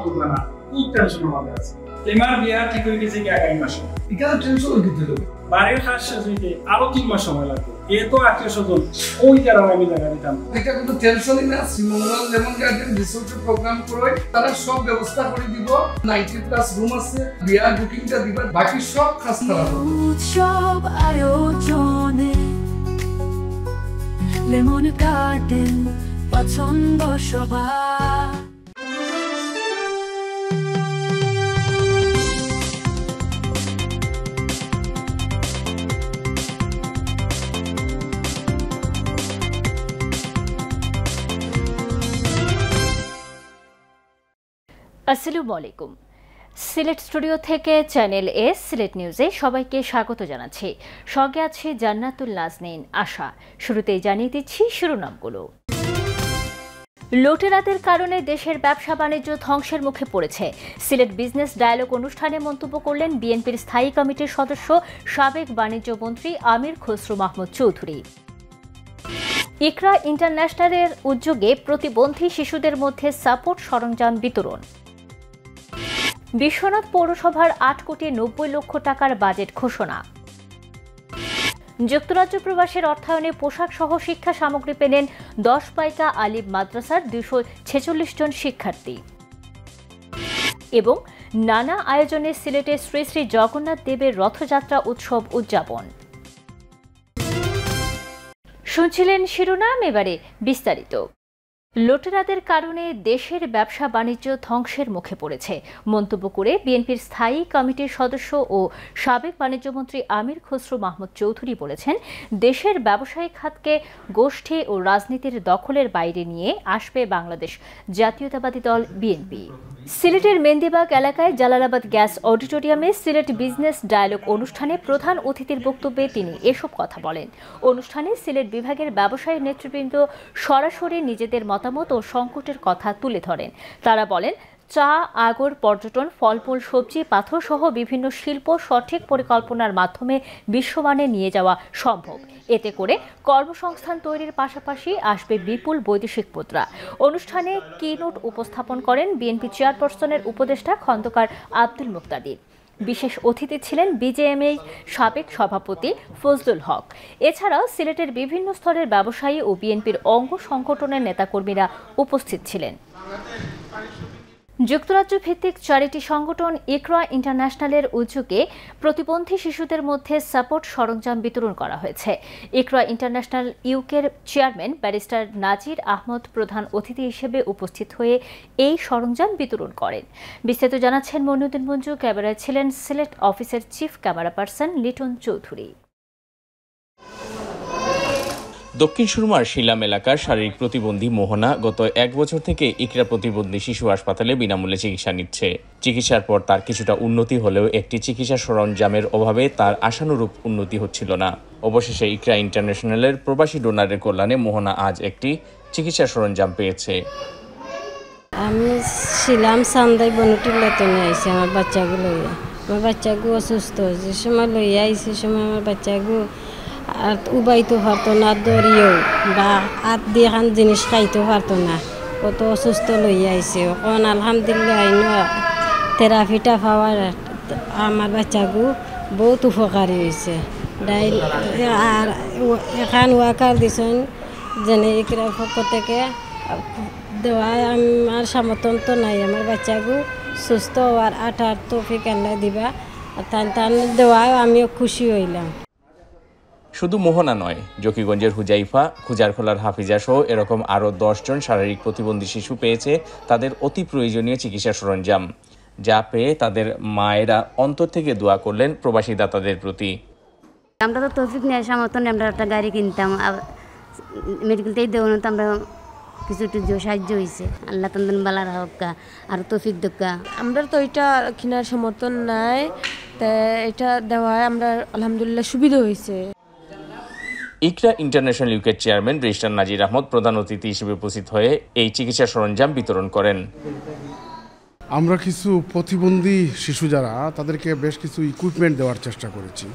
তুলবে না, খুব টেনশনের মধ্যে আছে। তোমার বিয়া ঠিক হয়ে গেছে কি আগামী মাসে? এখানে টেনশন কিতে হবে? বাড়ির কাজ শেষ হইতে আরো 3 মাস সময় লাগবে। এত আত্মীয় স্বজন ওই কারণে আমি জায়গা দিতাম। এটা কিন্তু টেনশনই না। শ্রীমঙ্গল লেমন গার্ডেন রিসোর্টের প্রোগ্রাম করে তারা সব ব্যবস্থা করে দিব। 90+ রুম আছে, বিয়া বুকিংটা দিবা, বাকি সব কাজ তারা করবে। উৎসব আয়োজনে লেমন গার্ডেন পছন্দ সবার। আসসালামু আলাইকুম। সিলেট স্টুডিও থেকে চ্যানেল এস সিলেট নিউজে সবাইকে স্বাগত জানাচ্ছি। সঙ্গে আছে জান্নাতুল নাজনীন আশা। শুরুতেই জানিয়ে দিচ্ছি শিরোনামগুলো। লুটেরাদের কারণে দেশের ব্যবসা বাণিজ্য ধ্বংসের মুখে পড়েছে। সিলেট বিজনেস ডায়ালগ অনুষ্ঠানে মন্তব্য করলেন বিএনপির স্থায়ী কমিটির সদস্য সাবেক বাণিজ্য মন্ত্রী আমির খসরু মাহমুদ চৌধুরী। ইকরা ইন্টারন্যাশনালের উদ্যোগে প্রতিবন্ধী শিশুদের মধ্যে সাপোর্ট সরঞ্জাম বিতরণ। বিশ্বনাথ পৌরসভার 8 কোটি 90 লক্ষ টাকার বাজেট ঘোষণা। যুক্তরাজ্য প্রবাসের অর্থায়নে পোশাক সহ শিক্ষা সামগ্রী পেলেন 10 পাইকা আলিম মাদ্রাসার 246 জন শিক্ষার্থী। এবং নানা আয়োজনে সিলেটে শ্রী শ্রী জগন্নাথ দেবের রথযাত্রা উৎসব উদযাপন। শুনছিলেন শিরোনাম, এবারে বিস্তারিত। লুটেরাদের কারণে দেশের ব্যবসা বাণিজ্য ধ্বংসের মুখে পড়েছে মন্তব্য করে বিএনপির স্থায়ী কমিটির সদস্য ও সাবেক বাণিজ্যমন্ত্রী আমির খসরু মাহমুদ চৌধুরী বলেছেন, দেশের ব্যবসায়িক খাতকে গোষ্ঠী ও রাজনীতির দখলের বাইরে নিয়ে আসবে বাংলাদেশ জাতীয়তাবাদী দল বিএনপি। সিলেটের মেন্দিবাগ এলাকায় জালালাবাদ গ্যাস অডিটোরিয়ামে সিলেট বিজনেস ডায়ালগ অনুষ্ঠানে প্রধান অতিথির বক্তব্যে তিনি এসব কথা বলেন। অনুষ্ঠানে সিলেট বিভাগের ব্যবসায়ী নেতৃবৃন্দ সরাসরি নিজেদের মতামত ও সংকটের কথা তুলে ধরেন। তারা বলেন, চা, আগর, পর্যটন, ফলমূল, সবজি, পাথর সহ বিভিন্ন শিল্প সঠিক পরিকল্পনার মাধ্যমে বিশ্বমানে নিয়ে যাওয়া সম্ভব। এতে করে কর্মসংস্থান তৈরির পাশাপাশি আসবে বিপুল বৈদেশিক মুদ্রা। অনুষ্ঠানে কিনোট উপস্থাপন করেন বিএনপি চেয়ারপারসনের উপদেষ্টা খন্দকার আব্দুল মুক্তাদির। বিশেষ অতিথি ছিলেন বিজেএমএ সাবেক সভাপতি ফজলুল হক। এছাড়াও সিলেটের বিভিন্ন স্তরের ব্যবসায়ী ও বিএনপির অঙ্গ সংগঠনের নেতাকর্মীরা উপস্থিত ছিলেন। যুক্তরাজ্য ভিত্তিক চ্যারিটি সংগঠন ইকরা ইন্টারন্যাশনালের উদ্যোগে প্রতিবন্ধী শিশুদের মধ্যে সাপোর্ট সরঞ্জাম বিতরণ করা হয়েছে। ইকরা ইন্টারন্যাশনাল ইউকের চেয়ারম্যান ব্যারিস্টার নাজির আহমদ প্রধান অতিথি হিসেবে উপস্থিত হয়ে এই সরঞ্জাম বিতরণ করেন। বিস্তারিত জানাচ্ছেন মইনুদ্দিন মঞ্জু। ক্যামেরায় ছিলেন সিলেট অফিসের chief camera person Liton Chowdhury. দক্ষিণ সুরমার শিলাম এলাকার শারীরিক প্রতিবন্ধী মোহনা গত 1 বছর থেকে ইকরা প্রতিবন্ধী শিশু হাসপাতালে বিনামূল্যে চিকিৎসা নিচ্ছে। চিকিৎসার পর তার কিছুটা উন্নতি হলেও একটি চিকিৎসা সরঞ্জামের অভাবে তার আশানুরূপ উন্নতি হচ্ছিল না। অবশেষে ইকরা ইন্টারন্যাশনালের প্রবাসী ডোনারের কল্যাণে মোহনা আজ একটি চিকিৎসা সরঞ্জাম পেয়েছে। আমি শিলাম সান্দাই বনুটির লেতনে আইসি আমার বাচ্চাগুলো লইয়া। আমার বাচ্চাগুলো অসুস্থ, যে সময় লইয়া আইসি সে সময় আমার বাচ্চাগুলো আর উবাইতে পারতো না, দড়িয়েও বা হাত দিয়ে খান জিনিস খাইতে পারতো না, কত অসুস্থ লইয়া আইসে। এখন আলহামদুলিল্লাহ থেরাপিটা পাওয়ার আমার বাচ্চাগুলো বহুত উপকারী হয়েছে। আর এখান ওয়াকার দিছেন যেনে ইকরার পক্ষ থেকে দেওয়ায় আমার সামর্থ্য নাই আমার বাচ্চাগুলো সুস্থ হওয়ার আঠার তৌফিক আল্লাহ দিবা, আর তান দেওয়ায় আমিও খুশি হইলাম। শুধু মোহনা নয়, জকিগঞ্জের হুজাইফা, খুজারখোলার হাফিজা সহ এরকম আরও 10 জন শারীরিক প্রতিবন্ধী শিশু পেয়েছে তাদের অতি প্রয়োজনীয় চিকিৎসা সরঞ্জাম, যা পেয়ে তাদের মায়েরা অন্তর থেকে দোয়া করলেন প্রবাসী দাতাদের প্রতি। আমরা তো তৌফিক নেওয়ার সামর্থ্য নেই, আমরা একটা গাড়ি কিনতাম, মেডিকেলতেই দেওয়া তো আমরা কিছু একটু সাহায্য হয়েছে। আল্লাহ তান্দান বালার হকা আর তৌফিক দোকা। আমরা তো এটা কেনার সমর্থন নাই, তা এটা দেওয়ায় আমরা আলহামদুলিল্লাহ সুবিধা হয়েছে। ইকরা ইন্টারন্যাশনাল ইউকের চেয়ারম্যান ব্যারিস্টার নাজির আহমদ প্রধান অতিথি হিসেবে উপস্থিত হয়ে এই চিকিৎসা সরঞ্জাম বিতরণ করেন। আমরা কিছু প্রতিবন্ধী শিশু যারা তাদেরকে বেশ কিছু ইকুইপমেন্ট দেওয়ার চেষ্টা করেছি।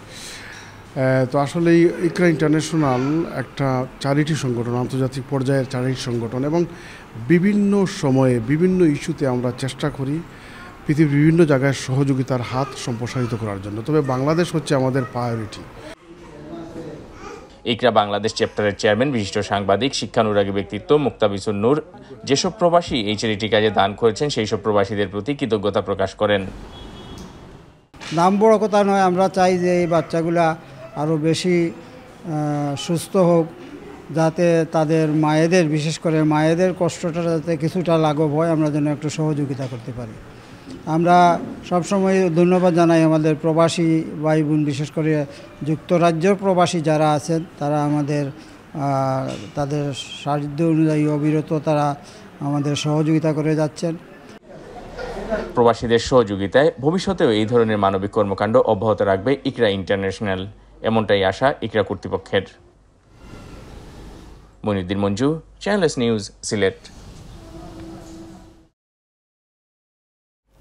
তো আসলে ইকরা ইন্টারন্যাশনাল একটা চ্যারিটি সংগঠন, আন্তর্জাতিক পর্যায়ের চ্যারিটি সংগঠন, এবং বিভিন্ন সময়ে বিভিন্ন ইস্যুতে আমরা চেষ্টা করি পৃথিবীর বিভিন্ন জায়গায় সহযোগিতার হাত সম্প্রসারিত করার জন্য। তবে বাংলাদেশ হচ্ছে আমাদের প্রায়োরিটি। ইকরা বাংলাদেশ চ্যাপ্টারের চেয়ারম্যান বিশিষ্ট সাংবাদিক শিক্ষানুরাগী ব্যক্তিত্ব মুক্তাবিসুর নূর যেসব প্রবাসী এই চ্যারিটি কাজে দান করেছেন সেই সব প্রবাসীদের প্রতি কৃতজ্ঞতা প্রকাশ করেন। নাম বড় কথা নয়, আমরা চাই যে এই বাচ্চাগুলা আরও বেশি সুস্থ হোক, যাতে তাদের মায়েদের, বিশেষ করে মায়েদের কষ্টটা যাতে কিছুটা লাঘব হয়, আমরা যেন একটু সহযোগিতা করতে পারি। আমরা সবসময় ধন্যবাদ জানাই আমাদের প্রবাসী ভাই বোন, বিশেষ করে যুক্তরাজ্যের প্রবাসী যারা আছেন, তারা আমাদের তাদের সাহায্য অনুযায়ী অবিরত তারা আমাদের সহযোগিতা করে যাচ্ছেন। প্রবাসীদের সহযোগিতায় ভবিষ্যতেও এই ধরনের মানবিক কর্মকাণ্ড অব্যাহত রাখবে ইকরা ইন্টারন্যাশনাল, এমনটাই আশা ইকরা কর্তৃপক্ষের। Moinuddin Manju, channel S news, Sylhet.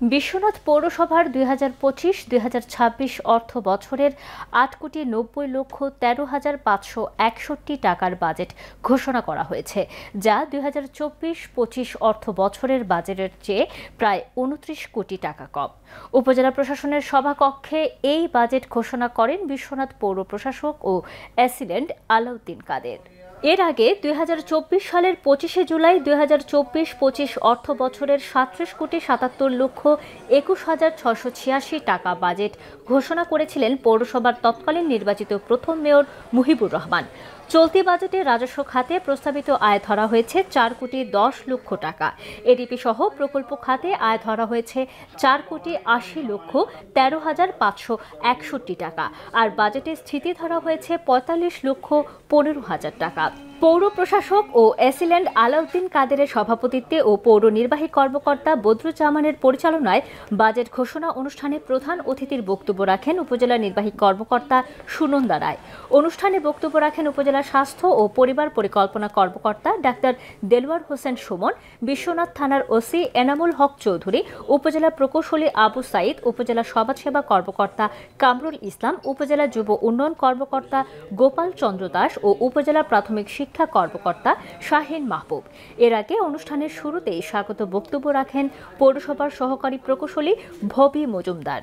Biswanath পৌরসভার 2025-2026 অর্থ বছরের 8,90,13,561 টাকার বাজেট ঘোষণা করা হয়েছে, যা 2024-25 অর্থ বছরের বাজেটের চেয়ে প্রায় 29 কোটি টাকা কম। উপজেলা প্রশাসনের সভাকক্ষে এই বাজেট ঘোষণা করেন বিশ্বনাথ পৌর প্রশাসক ও অ্যাসিস্ট্যান্ট আলাউদ্দিন কাদের। এর আগে 2024 সালের 25শে জুলাই 2024-25 অর্থ বছরের 37,77,21,686 টাকা বাজেট ঘোষণা করেছিলেন পৌরসভার তৎকালীন নির্বাচিত প্রথম মেয়র মুহিবুর রহমান। চলতি বাজেটে রাজস্ব খাতে প্রস্তাবিত আয় ধরা হয়েছে 4,10,00,000 টাকা। এডিপি সহ প্রকল্প খাতে আয় ধরা হয়েছে 4,80,13,561 টাকা, আর বাজেটে স্থিতি ধরা হয়েছে 45,15,000 টাকা। পৌর প্রশাসক ও অ্যাসিস্ট্যান্ট আলাউদ্দিন কাদেরের সভাপতিত্বে ও পৌর নির্বাহী কর্মকর্তা বদরুজ্জামানের পরিচালনায় বাজেট ঘোষণা অনুষ্ঠানে প্রধান অতিথির বক্তব্য রাখেন উপজেলা নির্বাহী কর্মকর্তা সুনন্দা রায়। অনুষ্ঠানে বক্তব্য রাখেন উপজেলা স্বাস্থ্য ও পরিবার পরিকল্পনা কর্মকর্তা ডাক্তার দেলওয়ার হোসেন সুমন, বিশ্বনাথ থানার ওসি এনামুল হক চৌধুরী, উপজেলা প্রকৌশলী আবু সাইদ, উপজেলা সমাজসেবা কর্মকর্তা কামরুল ইসলাম, উপজেলা যুব উন্নয়ন কর্মকর্তা গোপাল চন্দ্র দাস ও উপজেলা প্রাথমিক শিক্ষা কর্মকর্তা শাহিন মাহবুব। এর আগে অনুষ্ঠানের শুরুতেই স্বাগত বক্তব্য রাখেন পৌরসভার সহকারী প্রকৌশলী ভবি মজুমদার।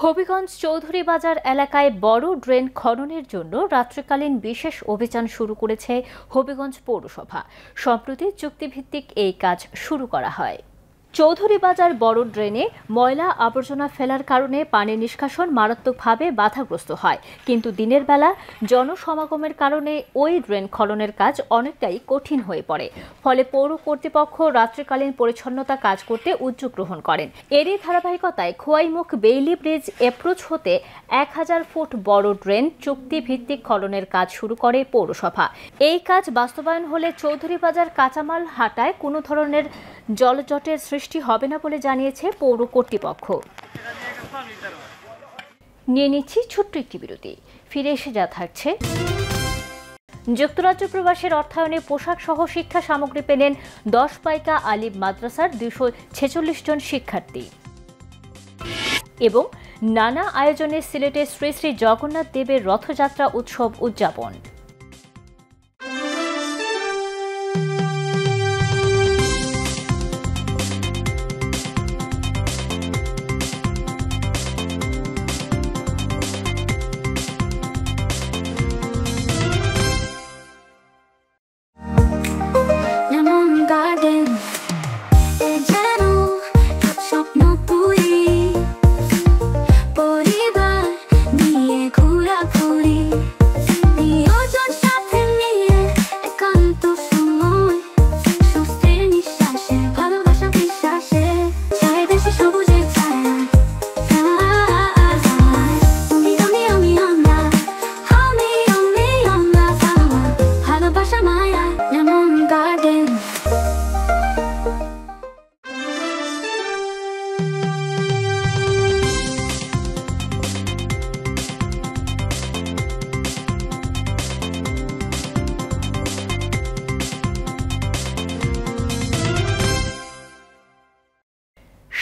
হবিগঞ্জ চৌধুরী বাজার এলাকায় বড় ড্রেন খননের জন্য রাত্রিকালীন বিশেষ অভিযান শুরু করেছে হবিগঞ্জ পৌরসভা। সম্প্রতি চুক্তিভিত্তিক এই কাজ শুরু করা হয়। চৌধুরী বাজার বড় ড্রেনে ময়লা আবর্জনা ফেলার কারণে পানি নিষ্কাশন মারাত্মকভাবে বাধাগ্রস্ত হয়, কিন্তু দিনের বেলা জনসমাগমের কারণে ওই ড্রেন খননের কাজ অনেকটাই কঠিন হয়ে পড়ে। ফলে পৌর কর্তৃপক্ষ রাত্রিকালীন পরিচ্ছন্নতা কাজ করতে উদ্যোগ গ্রহণ করেন। এরই ধারাবাহিকতায় খোয়াইমুখ বেইলি ব্রিজ অ্যাপ্রোচ হতে 1000 ফুট বড় ড্রেন চুক্তিভিত্তিক খননের কাজ শুরু করে পৌরসভা। এই কাজ বাস্তবায়ন হলে চৌধুরী বাজার কাঁচামাল হাটায় কোনো ধরনের জলজটের সৃষ্টি হবে না বলে জানিয়েছে পৌর কর্তৃপক্ষ। নিয়ে নিচ্ছি ছোট্ট একটি বিরতি, ফিরে এসে যা থাকছে। যুক্তরাজ্য প্রবাসের অর্থায়নে পোশাক সহ শিক্ষা সামগ্রী পেলেন 10 পাইকা আলিম মাদ্রাসার 246 জন শিক্ষার্থী। এবং নানা আয়োজনে সিলেটে শ্রী শ্রী জগন্নাথ দেবের রথযাত্রা উৎসব উদযাপন।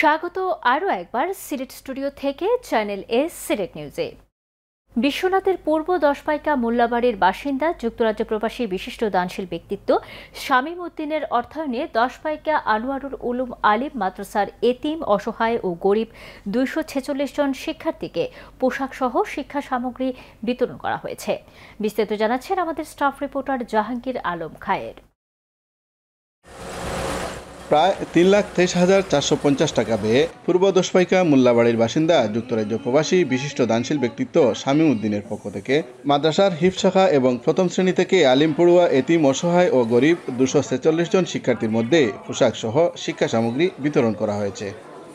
স্বাগত আরও একবার সিলেট স্টুডিও থেকে চ্যানেল এস সিলেট নিউজে। বিশ্বনাথের পূর্ব দশপাইকা মোল্লাবাড়ির বাসিন্দা যুক্তরাজ্য প্রবাসী বিশিষ্ট দানশীল ব্যক্তিত্ব শামীম উদ্দিনের অর্থায়নে দশপাইকা আনোয়ারুল উলুম আলিম মাদ্রাসার এতিম, অসহায় ও গরিব 246 জন শিক্ষার্থীকে পোশাক সহ শিক্ষা সামগ্রী বিতরণ করা হয়েছে। বিস্তারিত জানাচ্ছেন আমাদের স্টাফ রিপোর্টার জাহাঙ্গীর আলম খায়ের। প্রায় 3,23,450 টাকা ব্যয়ে পূর্ব দশপাইকা মোল্লাবাড়ির বাসিন্দা যুক্তরাজ্য প্রবাসী বিশিষ্ট দানশীল ব্যক্তিত্ব শামীম উদ্দিনের পক্ষ থেকে মাদ্রাসার হিফজ শাখা এবং প্রথম শ্রেণী থেকে আলিম পড়ুয়া, এতিম, অসহায় ও গরিব 246 জন শিক্ষার্থীর মধ্যে পোশাক সহ শিক্ষা সামগ্রী বিতরণ করা হয়েছে।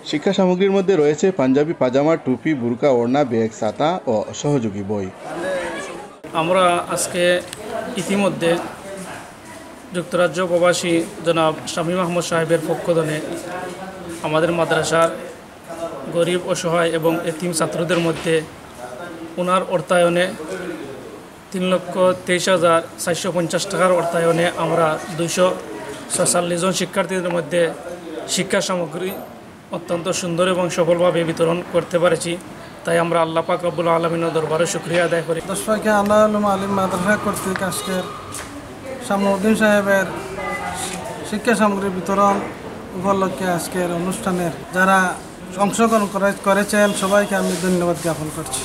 শিক্ষা সামগ্রীর মধ্যে রয়েছে পাঞ্জাবি, পাজামা, টুপি, বুরকা, ওড়না, ব্যাগ, ছাতা ও সহযোগী বই। আমরা আজকে ইতিমধ্যে যুক্তরাজ্য প্রবাসী জনাব শামীম আহমদ সাহেবের পক্ষধনে আমাদের মাদ্রাসার গরিব, অসহায় এবং এতিম ছাত্রদের মধ্যে ওনার অর্থায়নে 3,23,450 টাকার অর্থায়নে আমরা 246 জন শিক্ষার্থীদের মধ্যে শিক্ষা সামগ্রী অত্যন্ত সুন্দর এবং সফলভাবে বিতরণ করতে পেরেছি। তাই আমরা আল্লাহ পাক রব্বুল আলামিনের দরবারে শুকরিয়া আদায় করি। দশপাইকা আনোয়ারুল উলুম আলিম মাদ্রাসা কর্তৃক আজকের শামীম উদ্দিন সাহেবের শিক্ষা সামগ্রী বিতরণ উপলক্ষে আজকের অনুষ্ঠানের যারা অংশগ্রহণ করেছেন সবাইকে আমি ধন্যবাদ জ্ঞাপন করছি।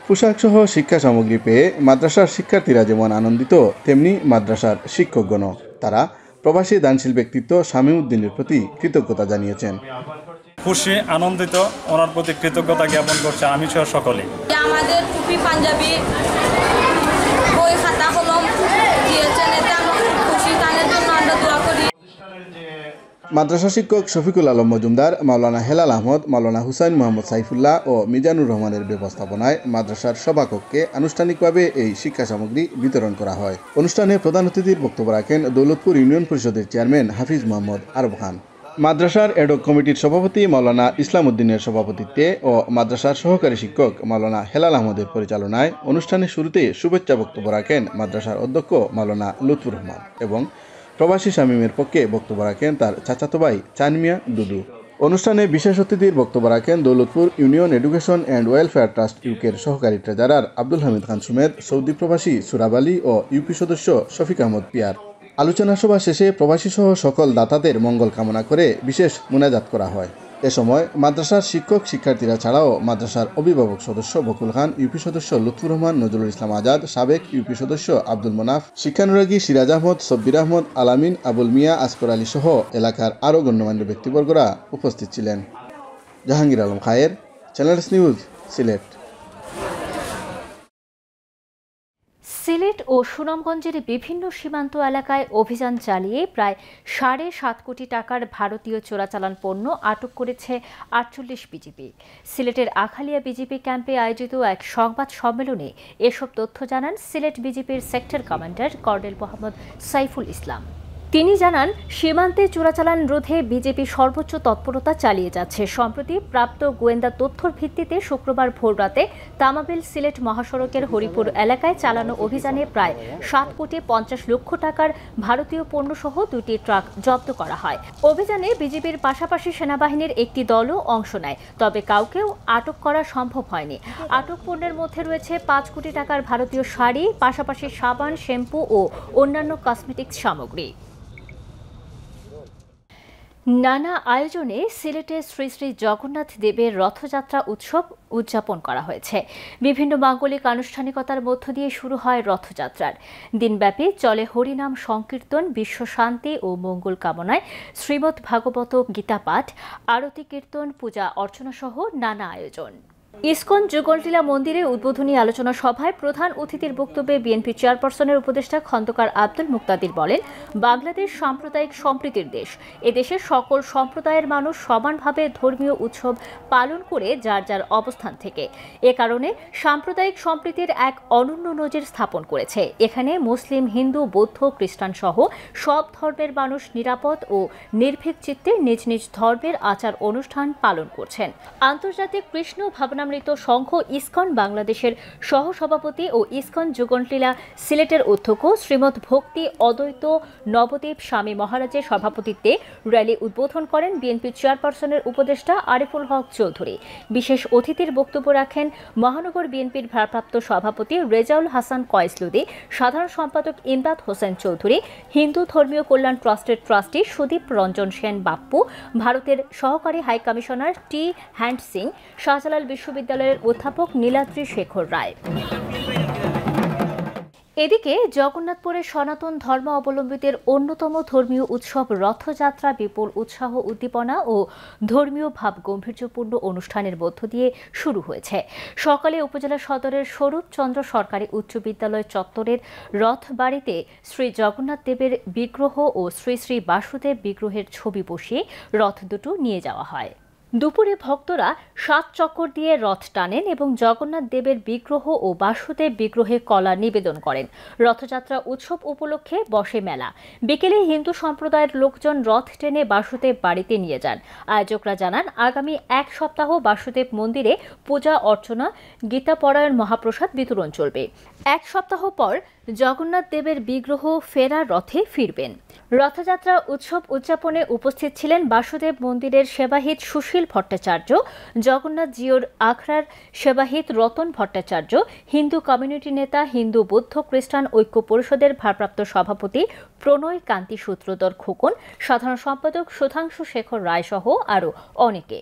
পোশাক সহ শিক্ষা সামগ্রী পেয়ে মাদ্রাসার শিক্ষার্থীরা যেমন আনন্দিত, তেমনি মাদ্রাসার শিক্ষকগণও। তারা প্রবাসী দানশীল ব্যক্তিত্ব শামীম উদ্দিনের প্রতি কৃতজ্ঞতা জানিয়েছেন। খুশি, আনন্দিত, ওনার প্রতি কৃতজ্ঞতা জ্ঞাপন করছে আমি সহ সকলে। আমাদের টুপি, পাঞ্জাবি, বই, খাতা, কলম দিয়েছেন, এতে আমরা খুশি। তাদের জন্য আমরা দোয়া করি। মাদ্রাসা শিক্ষক শফিকুল আলম মজুমদার, মাওলানা হেলাল আহমদ, মাওলানা হুসাইন মোহাম্মদ সাইফুল্লাহ ও মিজানুর রহমানের ব্যবস্থাপনায় মাদ্রাসার সভাকক্ষে আনুষ্ঠানিকভাবে এই শিক্ষা সামগ্রী বিতরণ করা হয়। অনুষ্ঠানে প্রধান অতিথির বক্তব্য রাখেন দৌলতপুর ইউনিয়ন পরিষদের চেয়ারম্যান হাফিজ মোহাম্মদ আরব খান। মাদ্রাসার এডক কমিটির সভাপতি মাওলানা ইসলাম উদ্দিনের সভাপতিত্বে ও মাদ্রাসার সহকারী শিক্ষক মাওলানা হেলাল আহমদের পরিচালনায় অনুষ্ঠানের শুরুতে শুভেচ্ছা বক্তব্য রাখেন মাদ্রাসার অধ্যক্ষ মাওলানা লুৎফুর রহমান এবং প্রবাসী শামীমের পক্ষে বক্তব্য রাখেন তার চাচাতো ভাই চানমিয়া দুদু। অনুষ্ঠানে বিশেষ অতিথির বক্তব্য রাখেন Daulatpur union education and welfare trust ইউকের সহকারী ট্রেজারার আব্দুল হামিদ খান সুমেদ, সৌদি প্রবাসী সুরাব আলী ও ইউপি সদস্য শফিক আহমদ পিয়ার। আলোচনা সভা শেষে প্রবাসী সহ সকল দাতাদের মঙ্গল কামনা করে বিশেষ মোনাজাত করা হয়। এ সময় মাদ্রাসার শিক্ষক শিক্ষার্থীরা ছাড়াও মাদ্রাসার অভিভাবক সদস্য বকুল খান, ইউপি সদস্য লুৎফুর রহমান, নজরুল ইসলাম আজাদ, সাবেক ইউপি সদস্য আব্দুল মনাফ, শিক্ষানুরাগী সিরাজ আহমদ, সব্বির আহমদ, আলামিন, আবুল মিয়া, আসকর আলী সহ এলাকার আরও গণ্যমান্য ব্যক্তিবর্গরা উপস্থিত ছিলেন। জাহাঙ্গীর আলম খায়ের, চ্যানেলস নিউজ, সিলেট। সিলেট ও সুনামগঞ্জের বিভিন্ন সীমান্ত এলাকায় অভিযান চালিয়ে প্রায় 7.5 কোটি টাকার ভারতীয় চোরাচালান পণ্য আটক করেছে 48 বিজিবি। সিলেটের আখালিয়া বিজিবি ক্যাম্পে আয়োজিত এক সংবাদ সম্মেলনে এসব তথ্য জানান সিলেট বিজিবির sector commander colonel Mohammad Saiful Islam. তিনি জানান, সীমান্তে চোরাচালান রোধে বিজেপি সর্বোচ্চ তৎপরতা চালিয়ে যাচ্ছে। সম্প্রতি প্রাপ্ত গোয়েন্দা তথ্যর ভিত্তিতে শুক্রবার ভোররাতে তামাবিল সিলেট মহাসড়কের হরিপুর এলাকায় চালানো অভিযানে প্রায় 7.50 কোটি টাকার ভারতীয় পণ্যসহ 2টি ট্রাক জব্দ করা হয়। অভিযানে বিজেপির পাশাপাশি সেনাবাহিনীর একটি দলও অংশ নেয়, তবে কাউকেও আটক করা সম্ভব হয়নি। আটক পণ্যের মধ্যে রয়েছে 5 কোটি টাকার ভারতীয় শাড়ি, পাশাপাশি সাবান, শ্যাম্পু ও অন্যান্য কসমেটিক্স সামগ্রী। নানা আয়োজনে সিলেটে শ্রী শ্রী জগন্নাথ দেবের রথযাত্রা উৎসব উদযাপন করা হয়েছে। বিভিন্ন মাঙ্গলিক আনুষ্ঠানিকতার মধ্য দিয়ে শুরু হয় রথযাত্রার। দিনব্যাপী চলে হরিনাম সংকীর্তন, বিশ্ব শান্তি ও মঙ্গল কামনায় শ্রীমদ্ ভাগবত গীতা পাঠ, আরতি কীর্তন, পূজা অর্চনা সহ নানা আয়োজন। ইসকন যুগলটিলা মন্দিরে উদ্বোধনী আলোচনা সভায় প্রধান অতিথির বক্তব্যে বিএনপি চেয়ারপারসনের উপদেষ্টা খন্দকার আব্দুল মুক্তাদির বলেন, বাংলাদেশ সাম্প্রদায়িক সম্প্রীতির দেশ। এদেশের সকল সম্প্রদায়ের মানুষ সমানভাবে ধর্মীয় উৎসব পালন করে যার যার অবস্থান থেকে। এ কারণে সাম্প্রদায়িক সম্প্রীতির এক অনন্য নজির স্থাপন করেছে। এখানে মুসলিম, হিন্দু, বৌদ্ধ, খ্রিস্টান সহ সব ধর্মের মানুষ নিরাপদ ও নির্ভীক চিত্তে নিজ নিজ ধর্মের আচার অনুষ্ঠান পালন করছেন। আন্তর্জাতিক কৃষ্ণ ভাবনা কৃষ্ণামৃত সংঘ ইসকন বাংলাদেশের সহসভাপতি ও ইসকন যুগন্টলীলা সিলেটের অধ্যক্ষ শ্রীমৎ ভক্তি অদ্বৈত নবদ্বীপ স্বামী মহারাজের সভাপতিত্বে র্যালি উদ্বোধন করেন বিএনপি চেয়ারপারসনের উপদেষ্টা আরিফুল হক চৌধুরী। বিশেষ অতিথির বক্তব্য রাখেন মহানগর বিএনপির ভারপ্রাপ্ত সভাপতি রেজাউল হাসান কয়েসলুদি, সাধারণ সম্পাদক ইমদাদ হোসেন চৌধুরী, হিন্দু ধর্মীয় কল্যাণ ট্রাস্টের ট্রাস্টি সুদীপ রঞ্জন সেন বাপ্পু, ভারতের সহকারী হাই কমিশনার টি হ্যান্ড সিং, শাহজালাল বিশ্ববিদ্যালয়ের অধ্যাপক নীলাদ্রি শেখর রায়। এদিকে জগন্নাথপুরের সনাতন ধর্মাবলম্বীদের অন্যতম ধর্মীয় উৎসব রথযাত্রা বিপুল উৎসাহ উদ্দীপনা ও ধর্মীয় ভাব গম্ভীর্যপূর্ণ অনুষ্ঠানের মধ্য দিয়ে শুরু হয়েছে। সকালে উপজেলা সদরের স্বরূপচন্দ্র সরকারি উচ্চ বিদ্যালয় চত্বরের রথবাড়িতে শ্রী জগন্নাথ দেবের বিগ্রহ ও শ্রী শ্রী বাসুদেব বিগ্রহের ছবি বসিয়ে রথ দুটো নিয়ে যাওয়া হয়। দুপুরে ভক্তরা 7 চক্কর দিয়ে রথ টানেন এবং জগন্নাথ দেবের বিগ্রহ ও বাসুদেব বিগ্রহে কলা নিবেদন করেন। রথযাত্রা উৎসব উপলক্ষে বসে মেলা। বিকেলে হিন্দু সম্প্রদায়ের লোকজন রথ টেনে বাসুদেব বাড়িতে নিয়ে যান। আয়োজকরা জানান, আগামী 1 সপ্তাহ বাসুদেব মন্দিরে পূজা অর্চনা, গীতা পারায়ণ, মহাপ্রসাদ বিতরণ চলবে। 1 সপ্তাহ পর জগন্নাথ দেবের বিগ্রহ ফেরা রথে ফিরবেন। রথযাত্রা উৎসব উদযাপনে উপস্থিত ছিলেন বাসুদেব মন্দিরের সেবাহিত সুশীল ভট্টাচার্য, জগন্নাথ জিওর আখড়ার সেবাহিত রতন ভট্টাচার্য, হিন্দু কমিউনিটি নেতা, হিন্দু বৌদ্ধ খ্রিস্টান ঐক্য পরিষদের ভারপ্রাপ্ত সভাপতি প্রণয় কান্তি সূত্রধর খোকন, সাধারণ সম্পাদক সুধাংশু শেখর রায় সহ আরও অনেকে।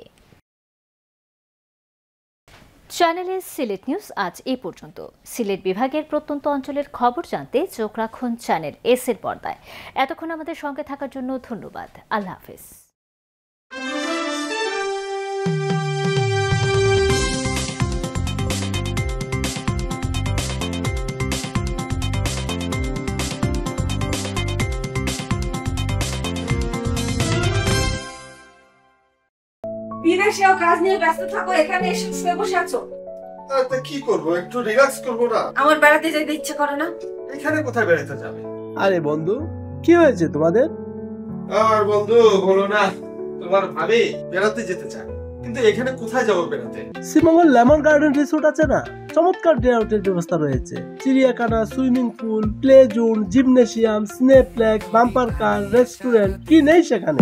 চ্যানেলে সিলেট নিউজ আজ এই পর্যন্ত। সিলেট বিভাগের প্রত্যন্ত অঞ্চলের খবর জানতে চোখ রাখুন চ্যানেল এস এর পর্দায়। এতক্ষণ আমাদের সঙ্গে থাকার জন্য ধন্যবাদ। আল্লাহ হাফেজ। বিদেশেও কাজ নিয়ে ব্যস্ত থাকো, এখানে এসে শুয়ে বসে আছো। তা কি করবো, একটু রিল্যাক্স করবো না? আমার বেড়াতে যেতে ইচ্ছে করে না। এখানে কোথায় বেড়াতে যাবে? আরে বন্ধু, কি হয়েছে তোমাদের? আর বন্ধু বলো না, তোমার ভাবি বেড়াতে যেতে চায়, কিন্তু এখানে কোথায় যাবো বেড়াতে? শ্রীমঙ্গল লেমন গার্ডেন রিসোর্ট আছে না, চমৎকার ডে আউটের ব্যবস্থা রয়েছে। চিড়িয়াখানা, swimming pool, play zone, gymnasium, snake plaque, bumper কার, রেস্টুরেন্ট, কি নেই সেখানে?